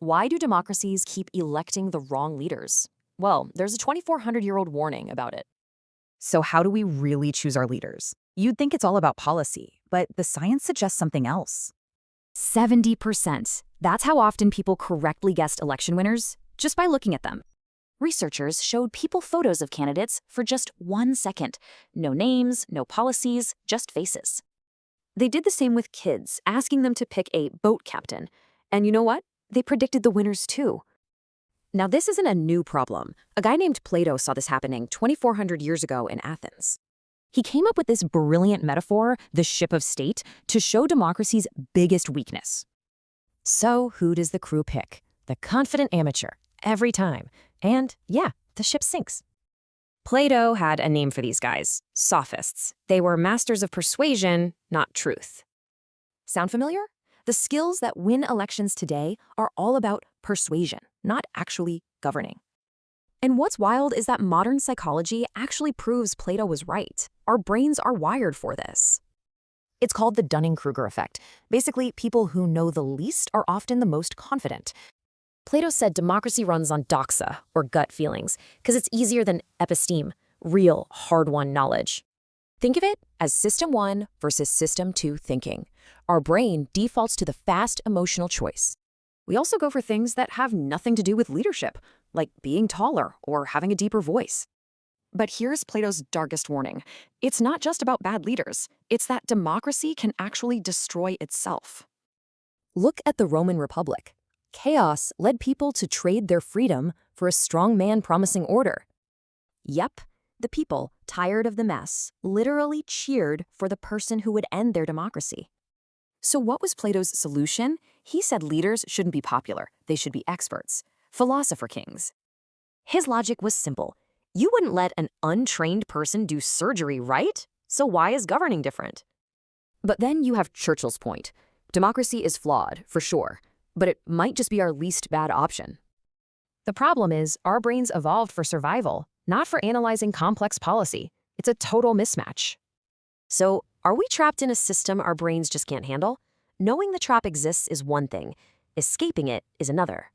Why do democracies keep electing the wrong leaders? Well, there's a 2,400-year-old warning about it. So how do we really choose our leaders? You'd think it's all about policy, but the science suggests something else. 70%. That's how often people correctly guessed election winners, just by looking at them. Researchers showed people photos of candidates for just 1 second. No names, no policies, just faces. They did the same with kids, asking them to pick a boat captain. And you know what? They predicted the winners too. Now, this isn't a new problem. A guy named Plato saw this happening 2,400 years ago in Athens. He came up with this brilliant metaphor, the ship of state, to show democracy's biggest weakness. So who does the crew pick? The confident amateur, every time. And yeah, the ship sinks. Plato had a name for these guys, sophists. They were masters of persuasion, not truth. Sound familiar? The skills that win elections today are all about persuasion, not actually governing. And what's wild is that modern psychology actually proves Plato was right. Our brains are wired for this. It's called the Dunning-Kruger Effect. Basically, people who know the least are often the most confident. Plato said democracy runs on doxa, or gut feelings, because it's easier than episteme, real, hard-won knowledge. Think of it as System 1 versus System 2 thinking. Our brain defaults to the fast emotional choice. We also go for things that have nothing to do with leadership, like being taller or having a deeper voice. But here's Plato's darkest warning. It's not just about bad leaders. It's that democracy can actually destroy itself. Look at the Roman Republic. Chaos led people to trade their freedom for a strong man promising order. Yep, the people, tired of the mess, literally cheered for the person who would end their democracy. So what was Plato's solution? He said leaders shouldn't be popular. They should be experts, philosopher kings. His logic was simple. You wouldn't let an untrained person do surgery, right? So why is governing different? But then you have Churchill's point. Democracy is flawed, for sure, but it might just be our least bad option. The problem is our brains evolved for survival, not for analyzing complex policy. It's a total mismatch. So, are we trapped in a system our brains just can't handle? Knowing the trap exists is one thing. Escaping it is another.